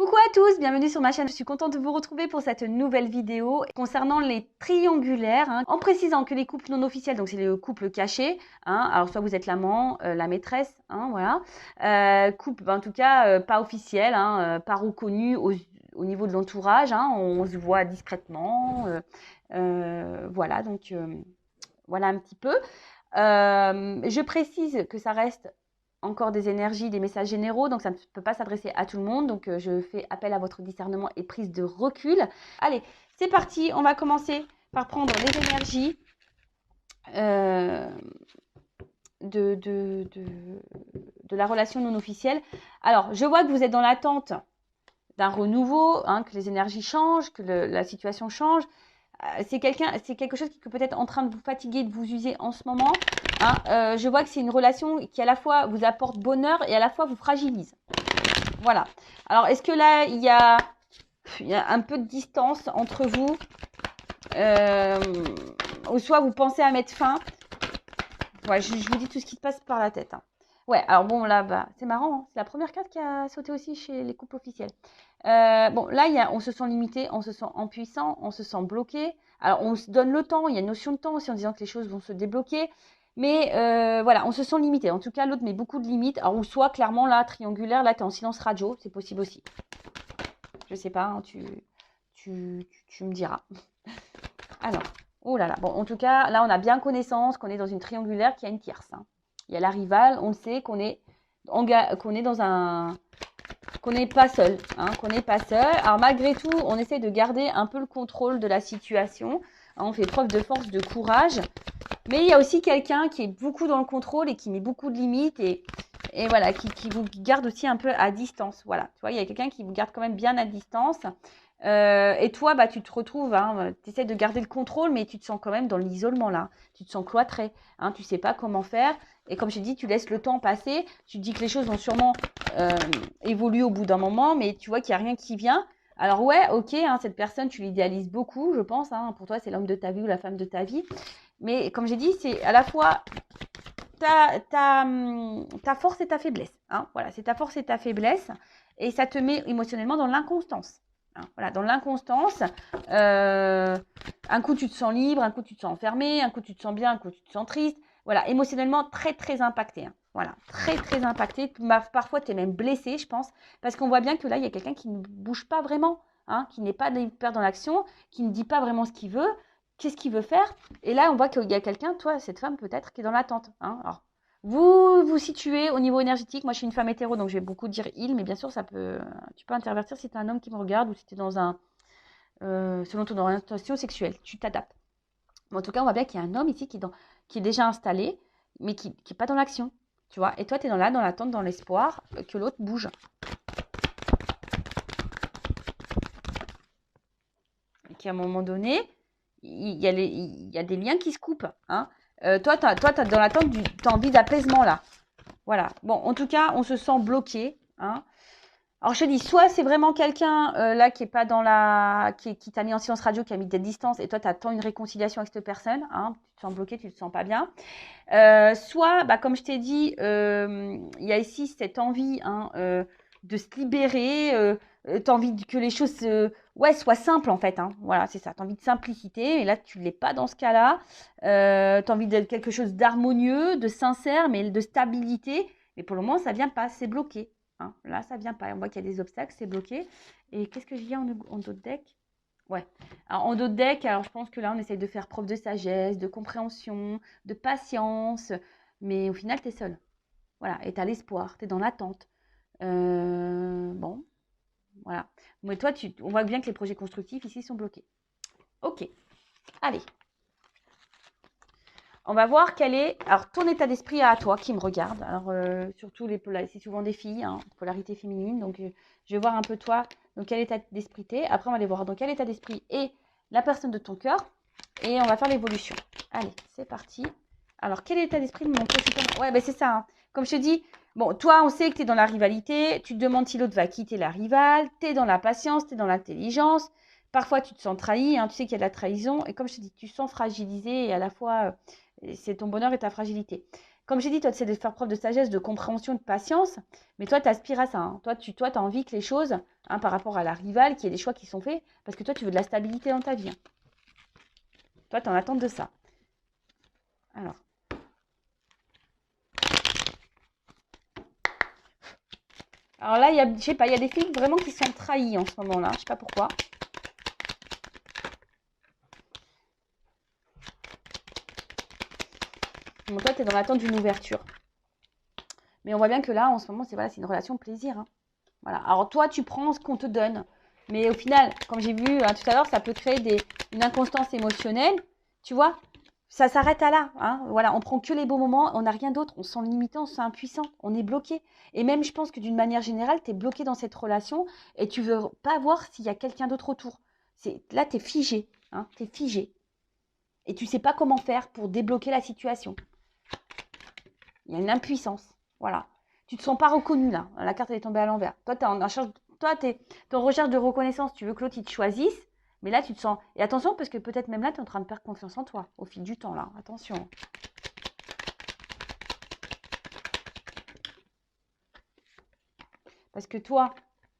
Coucou à tous, bienvenue sur ma chaîne. Je suis contente de vous retrouver pour cette nouvelle vidéo concernant les triangulaires, en précisant que les couples non officiels, donc c'est les couples cachés, alors soit vous êtes l'amant, la maîtresse, voilà, couple en tout cas pas officiel, pas reconnu au niveau de l'entourage, on se voit discrètement, voilà, donc voilà un petit peu. Je précise que ça reste encore des énergies, des messages généraux, donc ça ne peut pas s'adresser à tout le monde. Donc je fais appel à votre discernement et prise de recul. Allez, c'est parti, on va commencer par prendre les énergies de la relation non officielle. Alors, je vois que vous êtes dans l'attente d'un renouveau, que les énergies changent, que la situation change. C'est quelque chose qui est peut-être en train de vous fatiguer, de vous user en ce moment. Je vois que c'est une relation qui à la fois vous apporte bonheur et à la fois vous fragilise. Voilà. Alors, est-ce que là, il y a un peu de distance entre vous ou soit vous pensez à mettre fin. Ouais, je vous dis tout ce qui se passe par la tête. Ouais, alors bon, là, c'est marrant. C'est la première carte qui a sauté aussi chez les couples officiels. Bon, là, on se sent limité, on se sent impuissant, on se sent bloqué. Alors, on se donne le temps, il y a une notion de temps aussi en disant que les choses vont se débloquer. Mais voilà, on se sent limité. En tout cas, l'autre met beaucoup de limites. Alors, ou soit, clairement, là, triangulaire, là, tu es en silence radio. C'est possible aussi. Je sais pas, tu me diras. Alors, oh là là. Bon, en tout cas, là, on a bien connaissance qu'on est dans une triangulaire qui a une tierce. Il y a la rivale, on le sait, qu'on est dans un... qu'on n'est pas seul, qu'on n'est pas seul. Alors malgré tout, on essaie de garder un peu le contrôle de la situation. On fait preuve de force, de courage. Mais il y a aussi quelqu'un qui est beaucoup dans le contrôle et qui met beaucoup de limites et voilà, qui vous garde aussi un peu à distance. Voilà, tu vois, il y a quelqu'un qui vous garde quand même bien à distance. Et toi, tu te retrouves, tu essaies de garder le contrôle, mais tu te sens quand même dans l'isolement là. Tu te sens cloîtré, tu sais pas comment faire. Et comme je dis, tu laisses le temps passer. Tu te dis que les choses vont sûrement évoluer au bout d'un moment, mais tu vois qu'il n'y a rien qui vient. Alors ouais, ok, cette personne, tu l'idéalises beaucoup, je pense. Pour toi, c'est l'homme de ta vie ou la femme de ta vie. Mais comme j'ai dit, c'est à la fois ta force et ta faiblesse. Voilà, c'est ta force et ta faiblesse. Et ça te met émotionnellement dans l'inconstance. Voilà, dans l'inconstance, un coup tu te sens libre, un coup tu te sens enfermé, un coup tu te sens bien, un coup tu te sens triste. Voilà, émotionnellement très très impacté. Voilà, très très impacté. Parfois tu es même blessé, je pense, parce qu'on voit bien que là il y a quelqu'un qui ne bouge pas vraiment, qui n'est pas hyper dans l'action, qui ne dit pas vraiment ce qu'il veut, qu'est-ce qu'il veut faire. Et là on voit qu'il y a quelqu'un, toi, cette femme peut-être, qui est dans l'attente. Alors, vous vous situez au niveau énergétique. Moi, je suis une femme hétéro, donc je vais beaucoup dire il, mais bien sûr, tu peux intervertir si tu es un homme qui me regarde ou si tu es selon ton orientation sexuelle. Tu t'adaptes. En tout cas, on voit bien qu'il y a un homme ici qui est déjà installé, mais qui n'est pas dans l'action. Tu vois. Et toi, tu es dans l'attente, dans l'espoir que l'autre bouge. Et qu'à un moment donné, il y a des liens qui se coupent. Toi, tu as dans l'attente, tu as envie d'apaisement là. Voilà. Bon, en tout cas, on se sent bloqué. Alors, je te dis, soit c'est vraiment quelqu'un là qui est pas qui t'a mis en silence radio, qui a mis des distances, et toi, tu attends une réconciliation avec cette personne. Tu te sens bloqué, tu te sens pas bien. Soit, comme je t'ai dit, il y a ici cette envie de se libérer. Tu as envie que les choses soient simples en fait. Voilà, c'est ça. Tu as envie de simplicité, et là, tu ne l'es pas dans ce cas-là. Tu as envie de quelque chose d'harmonieux, de sincère, mais de stabilité. Mais pour le moment, ça ne vient pas, c'est bloqué. Là, ça ne vient pas. On voit qu'il y a des obstacles, c'est bloqué. Et qu'est-ce que je dis en dos de deck? Ouais. Alors, en dos de deck, alors je pense que là, on essaye de faire preuve de sagesse, de compréhension, de patience. Mais au final, tu es seul. Voilà. Et tu as l'espoir, tu es dans l'attente. Bon, voilà. Mais toi, on voit bien que les projets constructifs ici sont bloqués. Ok. Allez. On va voir quel est alors ton état d'esprit à toi qui me regarde. Alors surtout c'est souvent des filles, polarité féminine. Donc je vais voir un peu toi dans quel état d'esprit t'es. Après on va aller voir dans quel état d'esprit est la personne de ton cœur et on va faire l'évolution. Allez, c'est parti. Alors quel état d'esprit de mon consultant? Ouais, c'est ça. Comme je te dis, bon, toi on sait que tu es dans la rivalité. Tu te demandes si l'autre va quitter la rivale. Tu es dans la patience, tu es dans l'intelligence. Parfois tu te sens trahi. Tu sais qu'il y a de la trahison. Et comme je te dis, tu te sens fragilisé et à la fois c'est ton bonheur et ta fragilité. Comme j'ai dit, toi, tu essaies de faire preuve de sagesse, de compréhension, de patience, mais toi, tu aspires à ça. Hein. Toi, tu as envie que les choses, hein, par rapport à la rivale, qu'il y ait des choix qui sont faits, parce que toi, tu veux de la stabilité dans ta vie. Hein. Toi, tu en attends de ça. Alors. Alors là, je sais pas, il y a des filles vraiment qui sont trahies en ce moment-là. Je sais pas pourquoi. Bon, toi, tu es dans l'attente d'une ouverture. Mais on voit bien que là, en ce moment, c'est voilà, une relation plaisir. Hein. Voilà. Alors toi, tu prends ce qu'on te donne. Mais au final, comme j'ai vu hein, tout à l'heure, ça peut créer une inconstance émotionnelle. Tu vois, ça s'arrête à là. Hein. Voilà, on prend que les beaux moments, on n'a rien d'autre. On se sent limité, on se sent impuissant, on est bloqué. Et même, je pense que d'une manière générale, tu es bloqué dans cette relation et tu veux pas voir s'il y a quelqu'un d'autre autour. Là, tu es figé. Hein, tu es figé. Et tu sais pas comment faire pour débloquer la situation. Il y a une impuissance. Voilà. Tu ne te sens pas reconnu là. La carte elle est tombée à l'envers. Toi, tu es en recherche de reconnaissance. Tu veux que l'autre il te choisisse. Mais là, tu te sens. Et attention, parce que peut-être même là, tu es en train de perdre confiance en toi au fil du temps. Là. Attention. Parce que toi,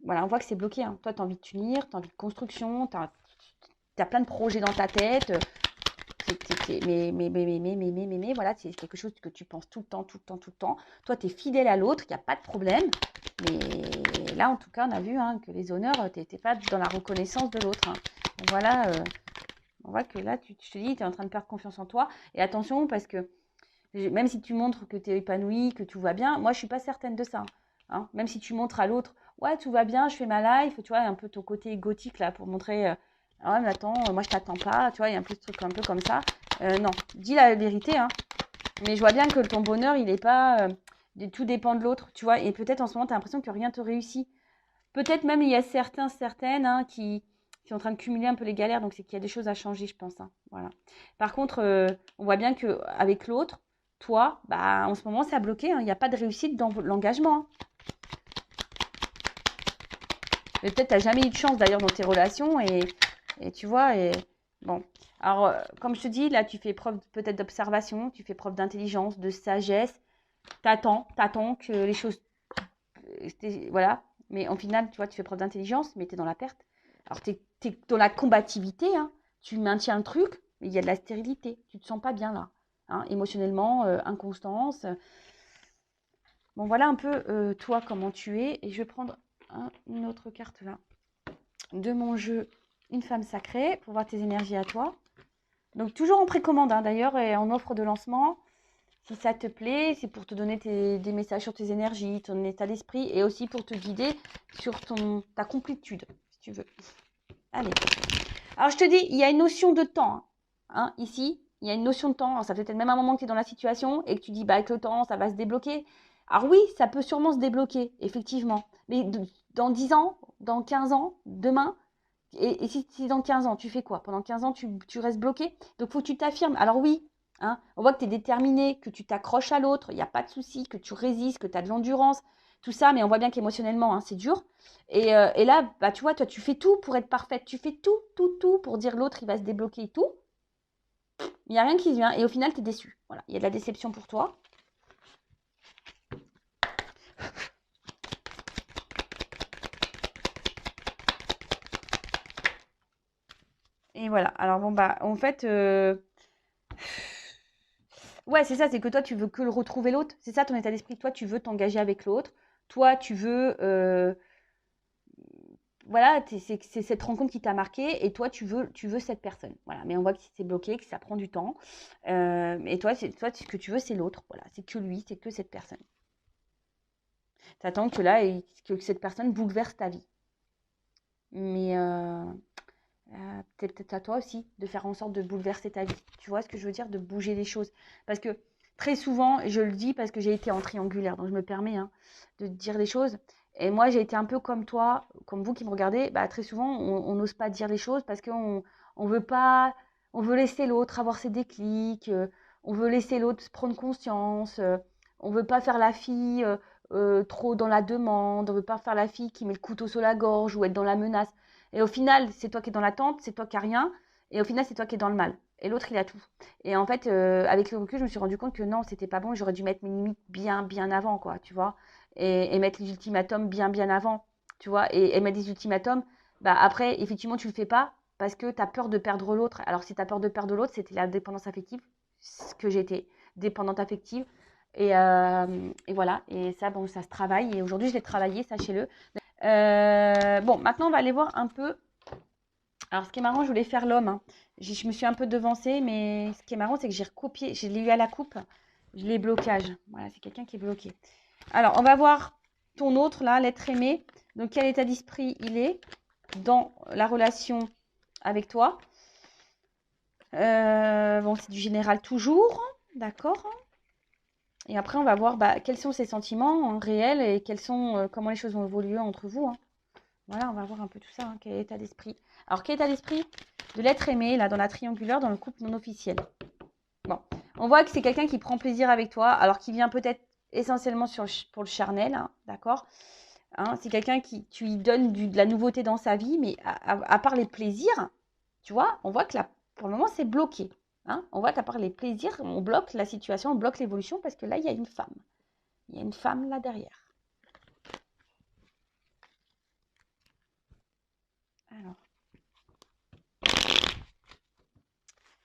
voilà, on voit que c'est bloqué. Hein. Toi, tu as envie de t'unir, tu as envie de construction, tu as plein de projets dans ta tête. Mais, voilà, c'est quelque chose que tu penses tout le temps, tout le temps, tout le temps. Toi, tu es fidèle à l'autre, il n'y a pas de problème. Mais là, en tout cas, on a vu hein, que les honneurs, tu n'étais pas dans la reconnaissance de l'autre. Hein. Donc voilà, on voit que là, je te dis, tu es en train de perdre confiance en toi. Et attention, parce que même si tu montres que tu es épanoui, que tout va bien, moi, je ne suis pas certaine de ça. Hein. Même si tu montres à l'autre, ouais, tout va bien, je fais ma life, tu vois, un peu ton côté gothique là, pour montrer... Ah ouais, mais attends, moi je t'attends pas, tu vois, il y a un peu ce truc un peu comme ça. Non, dis la vérité, hein. Mais je vois bien que ton bonheur, il n'est pas. Tout dépend de l'autre, tu vois. Et peut-être en ce moment, tu as l'impression que rien te réussit. Peut-être même il y a certaines hein, qui sont en train de cumuler un peu les galères, donc c'est qu'il y a des choses à changer, je pense. Hein. Voilà. Par contre, on voit bien qu'avec l'autre, toi, bah, en ce moment, ça a bloqué. Hein. Il n'y a pas de réussite dans l'engagement. Hein. Mais peut-être tu n'as jamais eu de chance d'ailleurs dans tes relations et tu vois, et bon. Alors, comme je te dis, là, tu fais preuve peut-être d'observation, tu fais preuve d'intelligence, de sagesse. T'attends que les choses... Voilà. Mais en final, tu vois, tu fais preuve d'intelligence, mais tu es dans la perte. Alors, tu es dans la combativité, hein. Tu maintiens le truc, mais il y a de la stérilité. Tu te sens pas bien là. Hein, émotionnellement, inconstance. Bon, voilà un peu toi, comment tu es. Et je vais prendre une autre carte là de mon jeu, une femme sacrée, pour voir tes énergies à toi. Donc, toujours en précommande, hein, d'ailleurs, et en offre de lancement. Si ça te plaît, c'est pour te donner des messages sur tes énergies, ton état d'esprit, et aussi pour te guider sur ta complétude, si tu veux. Allez. Alors, je te dis, il y a une notion de temps. Hein, ici, il y a une notion de temps. Alors, ça fait peut-être même un moment que tu es dans la situation et que tu dis, bah, avec le temps, ça va se débloquer. Alors oui, ça peut sûrement se débloquer, effectivement. Mais dans 10 ans, dans 15 ans, demain, et si dans 15 ans, tu fais quoi? Pendant 15 ans, tu restes bloqué. Donc, il faut que tu t'affirmes. Alors oui, hein, on voit que tu es déterminé, que tu t'accroches à l'autre, il n'y a pas de souci, que tu résistes, que tu as de l'endurance, tout ça. Mais on voit bien qu'émotionnellement, hein, c'est dur. Et là, bah, tu vois, toi, tu fais tout pour être parfaite. Tu fais tout pour dire l'autre, il va se débloquer et tout. Il n'y a rien qui vient. Et au final, tu es déçu. Voilà, il y a de la déception pour toi. Et voilà. Alors bon, bah, en fait, ouais, c'est ça, c'est que toi, tu veux que le retrouver l'autre. C'est ça ton état d'esprit. Toi, tu veux t'engager avec l'autre. Toi, tu veux, voilà, c'est cette rencontre qui t'a marqué et toi, tu veux cette personne. Voilà, mais on voit que c'est bloqué, que ça prend du temps. Et toi, ce que tu veux, c'est l'autre. Voilà, c'est que lui, c'est que cette personne. Tu attends que là, que cette personne bouleverse ta vie. Mais peut-être à toi aussi de faire en sorte de bouleverser ta vie. Tu vois ce que je veux dire? De bouger les choses. Parce que très souvent, je le dis parce que j'ai été en triangulaire, donc je me permets hein, de dire les choses. Et moi, j'ai été un peu comme toi, comme vous qui me regardez. Bah, très souvent, on n'ose pas dire les choses parce qu'on veut pas, on veut laisser l'autre avoir ses déclics, on veut laisser l'autre prendre conscience, on veut pas faire la fille trop dans la demande, on veut pas faire la fille qui met le couteau sur la gorge ou être dans la menace. Et au final, c'est toi qui es dans l'attente, c'est toi qui n'as rien. Et au final, c'est toi qui es dans le mal. et l'autre, il a tout. Et en fait, avec le recul, je me suis rendu compte que non, c'était pas bon. J'aurais dû mettre mes limites bien avant, quoi, tu vois. Et mettre les ultimatums bien avant, tu vois. Et mettre des ultimatums, bah après, effectivement, tu le fais pas parce que tu as peur de perdre l'autre. Alors, si tu as peur de perdre l'autre, c'était la dépendance affective, ce que j'étais, dépendante affective. Et voilà. Et ça, bon, ça se travaille. Et aujourd'hui, je l'ai travaillé, sachez-le. Bon, maintenant, on va aller voir un peu. Alors, ce qui est marrant, je voulais faire l'homme, hein. Je me suis un peu devancée, mais ce qui est marrant, c'est que j'ai recopié, je l'ai eu à la coupe, je l'ai blocage. Voilà, c'est quelqu'un qui est bloqué. Alors, on va voir ton autre, là, l'être aimé. Donc, quel état d'esprit il est dans la relation avec toi. Bon, c'est du général toujours, d'accord. Et après, on va voir quels sont ses sentiments réels et comment les choses vont évoluer entre vous, hein. Voilà, on va voir un peu tout ça, hein, quel est l'état d'esprit. Alors, quel est l'état d'esprit de l'être aimé, là, dans la triangulaire, dans le couple non officiel? Bon, on voit que c'est quelqu'un qui prend plaisir avec toi, alors qui vient peut-être essentiellement pour le charnel, hein, d'accord, hein, c'est quelqu'un qui, tu lui donnes de la nouveauté dans sa vie, mais à part les plaisirs, tu vois, on voit que là, pour le moment, c'est bloqué. Hein, on voit qu'à part les plaisirs, on bloque la situation, on bloque l'évolution, parce que là, il y a une femme. Il y a une femme là derrière. Alors,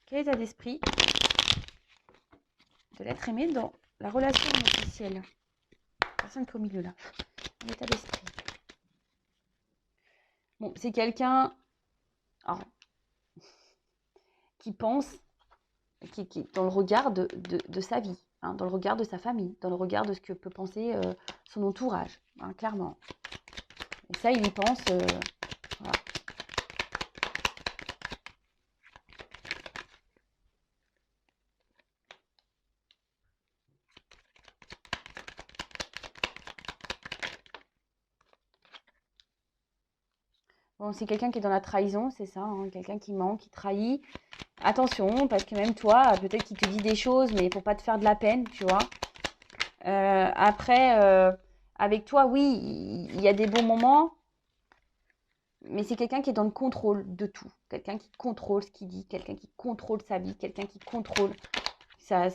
quel état d'esprit de l'être aimé dans la relation officielle? Personne qui est au milieu là. L'état d'esprit. Bon, c'est quelqu'un qui pense, qui dans le regard de sa vie, hein, dans le regard de sa famille, dans le regard de ce que peut penser son entourage, hein, clairement. Et ça, il y pense. Voilà. Bon, c'est quelqu'un qui est dans la trahison, c'est ça, hein, quelqu'un qui ment, qui trahit. Attention, parce que même toi, peut-être qu'il te dit des choses, mais pour pas te faire de la peine, tu vois. Après, avec toi, oui, il y a des bons moments, mais c'est quelqu'un qui est dans le contrôle de tout. Quelqu'un qui contrôle ce qu'il dit, quelqu'un qui contrôle sa vie, quelqu'un qui contrôle sa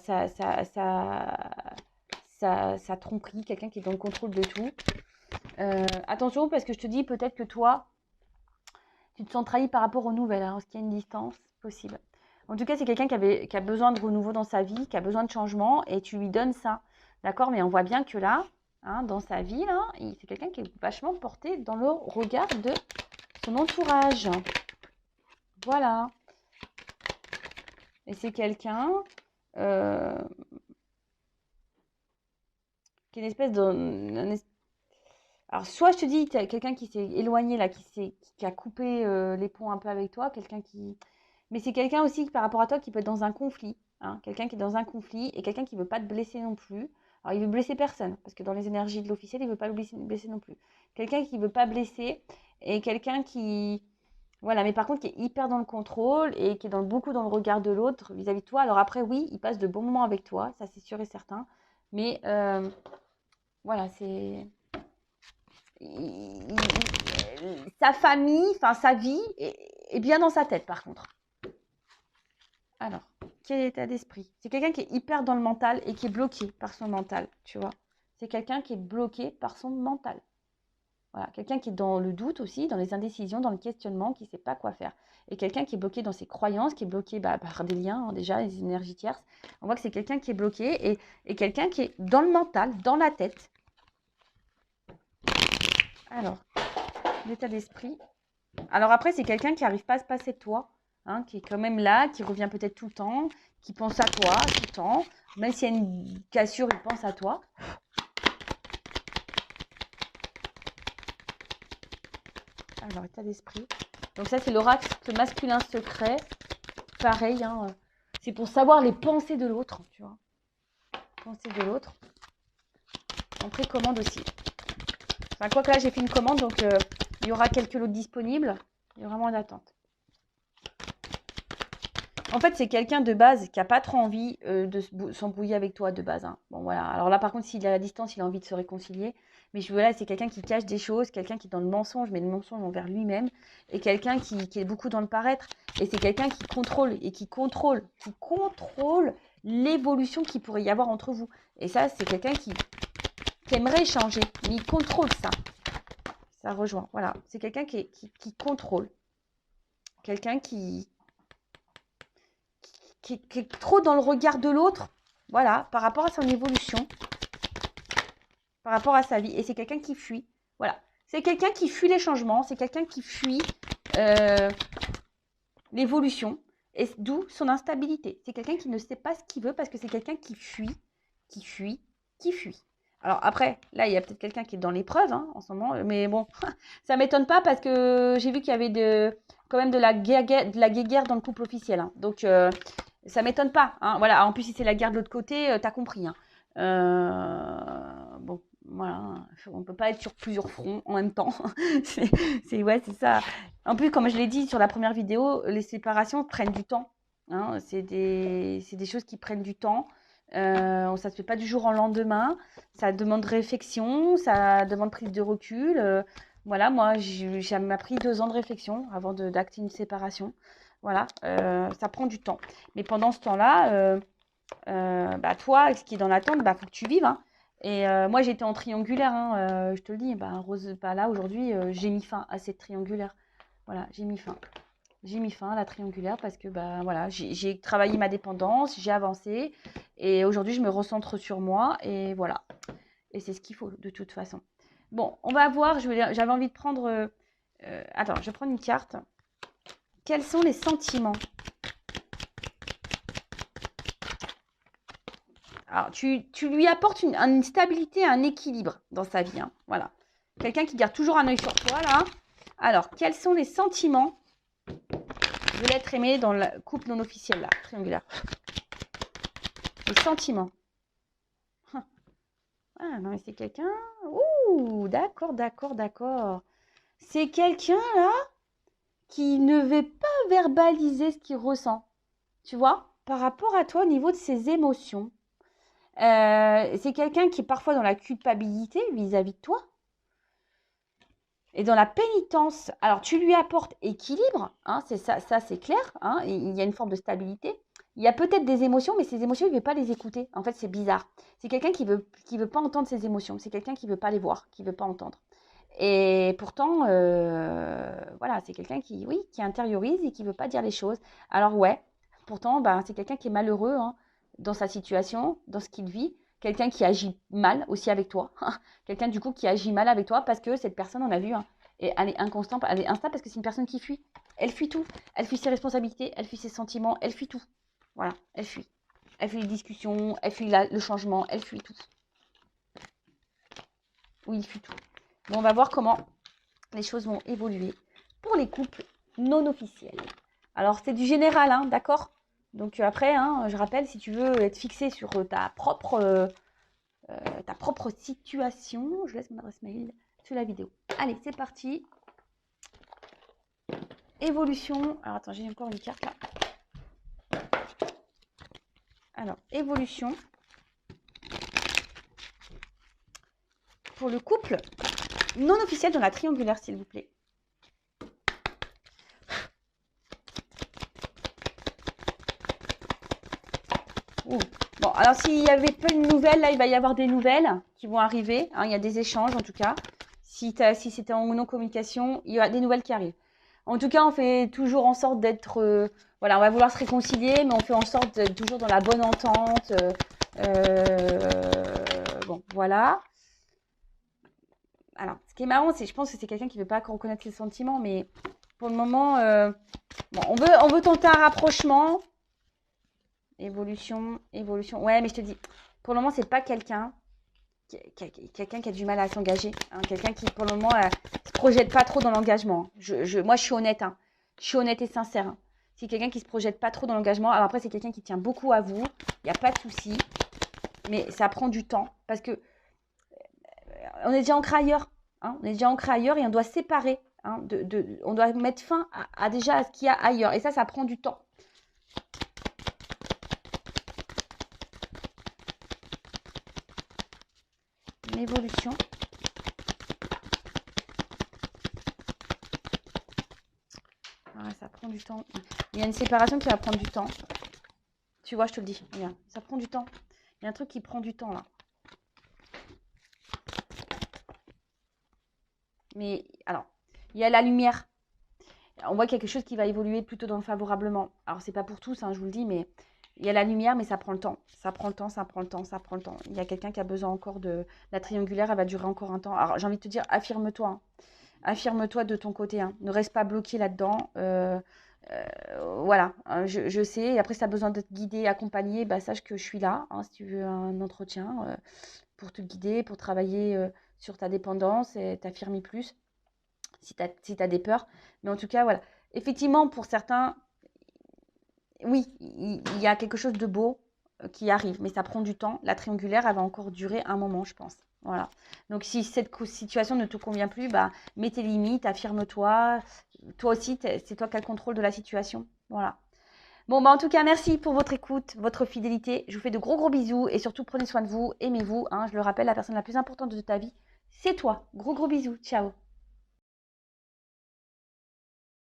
tromperie, quelqu'un qui est dans le contrôle de tout. Attention, parce que je te dis, peut-être que toi, tu te sens trahi par rapport aux nouvelles, hein, parce qu'il y a une distance possible. En tout cas, c'est quelqu'un qui a besoin de renouveau dans sa vie, qui a besoin de changement, et tu lui donnes ça. D'accord? Mais on voit bien que là, hein, dans sa vie, là, c'est quelqu'un qui est vachement porté dans le regard de son entourage. Voilà. Et c'est quelqu'un qui est une espèce de... Alors, soit je te dis, tu as quelqu'un qui s'est éloigné, là, qui a coupé les ponts un peu avec toi, quelqu'un qui... Mais c'est quelqu'un aussi, par rapport à toi, qui peut être dans un conflit. Hein, quelqu'un qui est dans un conflit et quelqu'un qui ne veut pas te blesser non plus. Alors, il veut blesser personne, parce que dans les énergies de l'officiel, il ne veut pas le blesser non plus. Quelqu'un qui ne veut pas blesser et quelqu'un qui... Voilà, mais par contre, qui est hyper dans le contrôle et qui est beaucoup dans le regard de l'autre vis-à-vis de toi. Alors après, oui, il passe de bons moments avec toi, ça c'est sûr et certain. Mais voilà, c'est... Sa famille, enfin sa vie est bien dans sa tête par contre. Alors, quel état d'esprit? C'est quelqu'un qui est hyper dans le mental et qui est bloqué par son mental, tu vois. C'est quelqu'un qui est bloqué par son mental. Voilà, quelqu'un qui est dans le doute aussi, dans les indécisions, dans le questionnement, qui ne sait pas quoi faire. Et quelqu'un qui est bloqué dans ses croyances, qui est bloqué par des liens, hein, déjà, les énergies tierces. On voit que c'est quelqu'un qui est bloqué et quelqu'un qui est dans le mental, dans la tête. Alors, l'état d'esprit. Alors après, c'est quelqu'un qui n'arrive pas à se passer de toi, hein, qui est quand même là, qui revient peut-être tout le temps, qui pense à toi tout le temps. Même s'il y a une cassure, il pense à toi. Alors, état d'esprit. Donc ça, c'est l'oracle masculin secret. Pareil, hein, c'est pour savoir les pensées de l'autre, tu vois. Pensées de l'autre. En précommande aussi. Enfin, quoi que là, j'ai fait une commande, donc il y aura quelques lots disponibles. Il y aura moins d'attente. En fait, c'est quelqu'un de base qui n'a pas trop envie de s'embrouiller avec toi de base. Hein. Bon, voilà. Alors là, par contre, s'il est à la distance, il a envie de se réconcilier. Mais voilà, c'est quelqu'un qui cache des choses, quelqu'un qui est dans le mensonge, mais le mensonge envers lui-même, et quelqu'un qui est beaucoup dans le paraître. Et c'est quelqu'un qui contrôle, et qui contrôle l'évolution qu'il pourrait y avoir entre vous. Et ça, c'est quelqu'un qui aimerait changer, mais il contrôle ça. Ça rejoint, voilà. C'est quelqu'un qui contrôle. Quelqu'un qui est trop dans le regard de l'autre, voilà, par rapport à son évolution, par rapport à sa vie. Et c'est quelqu'un qui fuit, voilà. C'est quelqu'un qui fuit les changements, c'est quelqu'un qui fuit l'évolution, et d'où son instabilité. C'est quelqu'un qui ne sait pas ce qu'il veut parce que c'est quelqu'un qui fuit, qui fuit, qui fuit. Alors après, là, il y a peut-être quelqu'un qui est dans l'épreuve hein, en ce moment, mais bon, ça ne m'étonne pas parce que j'ai vu qu'il y avait quand même de la guéguerre dans le couple officiel. Hein. Donc, ça ne m'étonne pas. Hein. Voilà. En plus, si c'est la guerre de l'autre côté, tu as compris. Hein. Bon, voilà. On ne peut pas être sur plusieurs fronts en même temps. Ouais, c'est ça. En plus, comme je l'ai dit sur la première vidéo, les séparations prennent du temps. Hein. C'est des choses qui prennent du temps. Ça ne se fait pas du jour au lendemain. Ça demande réflexion, ça demande prise de recul. Voilà, moi, ça m'a pris 2 ans de réflexion avant d'acter une séparation. Voilà, ça prend du temps. Mais pendant ce temps-là, bah, toi, ce qui est dans l'attente, bah, faut que tu vives. Hein. Et moi, j'étais en triangulaire, hein, je te le dis. Bah, Rose, bah, là, aujourd'hui, j'ai mis fin à cette triangulaire. Voilà, j'ai mis fin. J'ai mis fin à la triangulaire parce que bah, voilà, j'ai travaillé ma dépendance, j'ai avancé et aujourd'hui je me recentre sur moi et voilà. Et c'est ce qu'il faut de toute façon. Bon, on va voir, j'avais envie de prendre... attends, je vais prendre une carte. Quels sont les sentiments? Alors, tu lui apportes une stabilité, un équilibre dans sa vie. Hein, voilà. Quelqu'un qui garde toujours un œil sur toi là. Alors, quels sont les sentiments de l'être aimé dans le couple non officiel, là, triangulaire? Les sentiments. Ah non, mais c'est quelqu'un... Ouh, d'accord, d'accord, d'accord. C'est quelqu'un, là, qui ne veut pas verbaliser ce qu'il ressent. Tu vois? Par rapport à toi, au niveau de ses émotions. C'est quelqu'un qui est parfois dans la culpabilité vis-à-vis de toi. Et dans la pénitence, alors tu lui apportes équilibre, hein, c'est ça c'est clair, hein, il y a une forme de stabilité. Il y a peut-être des émotions, mais ces émotions, il ne veut pas les écouter. En fait, c'est bizarre. C'est quelqu'un qui veut pas entendre ses émotions. C'est quelqu'un qui ne veut pas les voir, qui ne veut pas entendre. Et pourtant, voilà, c'est quelqu'un qui intériorise et qui ne veut pas dire les choses. Alors ouais, pourtant, ben, c'est quelqu'un qui est malheureux hein, dans sa situation, dans ce qu'il vit. Quelqu'un qui agit mal aussi avec toi. Quelqu'un du coup qui agit mal avec toi parce que cette personne, on l'a vu, hein, et elle est inconstante, elle est instable parce que c'est une personne qui fuit. Elle fuit tout. Elle fuit ses responsabilités, elle fuit ses sentiments, elle fuit tout. Voilà, elle fuit. Elle fuit les discussions, elle fuit le changement, elle fuit tout. Oui, il fuit tout. Bon, on va voir comment les choses vont évoluer pour les couples non officiels. Alors, c'est du général, hein, d'accord? Donc après, hein, je rappelle, si tu veux être fixé sur ta propre situation, je laisse mon adresse mail sous la vidéo. Allez, c'est parti. Évolution. Alors, attends, j'ai encore une carte là. Alors, évolution. Pour le couple non officiel dans la triangulaire, s'il vous plaît. Ouh. Bon, alors s'il y avait peu de nouvelles, là, il va y avoir des nouvelles qui vont arriver. Hein, il y a des échanges, en tout cas. Si c'était en non-communication, il y a des nouvelles qui arrivent. En tout cas, on fait toujours en sorte d'être... voilà, on va vouloir se réconcilier, mais on fait en sorte d'être toujours dans la bonne entente. Bon, voilà. Alors, ce qui est marrant, c'est je pense que c'est quelqu'un qui ne veut pas reconnaître ses sentiments, mais pour le moment, bon, on veut tenter un rapprochement. Évolution. Ouais, mais je te dis, pour le moment, c'est pas quelqu'un qui a du mal à s'engager. Hein, quelqu'un qui, pour le moment, se projette pas trop dans l'engagement. Moi, je suis honnête. Hein. Je suis honnête et sincère. Hein. C'est quelqu'un qui se projette pas trop dans l'engagement. Alors après, c'est quelqu'un qui tient beaucoup à vous. Il n'y a pas de souci. Mais ça prend du temps. Parce que on est déjà ancré ailleurs. Hein, on est déjà ancré ailleurs et on doit séparer. Hein, on doit mettre fin à déjà à ce qu'il y a ailleurs. Et ça prend du temps. évolution. Ouais, ça prend du temps. Il y a une séparation qui va prendre du temps. Tu vois, je te le dis. Regarde, ça prend du temps. Il y a un truc qui prend du temps là. Mais alors, il y a la lumière. On voit quelque chose qui va évoluer plutôt dans le favorablement. Alors, c'est pas pour tous, hein, je vous le dis, mais il y a la lumière, mais ça prend le temps. Ça prend le temps, ça prend le temps, ça prend le temps. Il y a quelqu'un qui a besoin encore de... La triangulaire, elle va durer encore un temps. Alors, j'ai envie de te dire, affirme-toi. Hein. Affirme-toi de ton côté. Hein. Ne reste pas bloqué là-dedans. Voilà, hein, je sais. Et après, si tu as besoin d'être guidé, accompagné, bah, sache que je suis là. Hein, si tu veux un entretien pour te guider, pour travailler sur ta dépendance et t'affirmer plus si tu as des peurs. Mais en tout cas, voilà. Effectivement, pour certains, oui, il y a quelque chose de beau qui arrive, mais ça prend du temps. La triangulaire, elle va encore durer un moment, je pense. Voilà. Donc, si cette situation ne te convient plus, bah, mets tes limites, affirme-toi. Toi aussi, c'est toi qui as le contrôle de la situation. Voilà. Bon, bah, en tout cas, merci pour votre écoute, votre fidélité. Je vous fais de gros bisous et surtout, prenez soin de vous, aimez-vous. Hein, je le rappelle, la personne la plus importante de ta vie, c'est toi. Gros bisous. Ciao.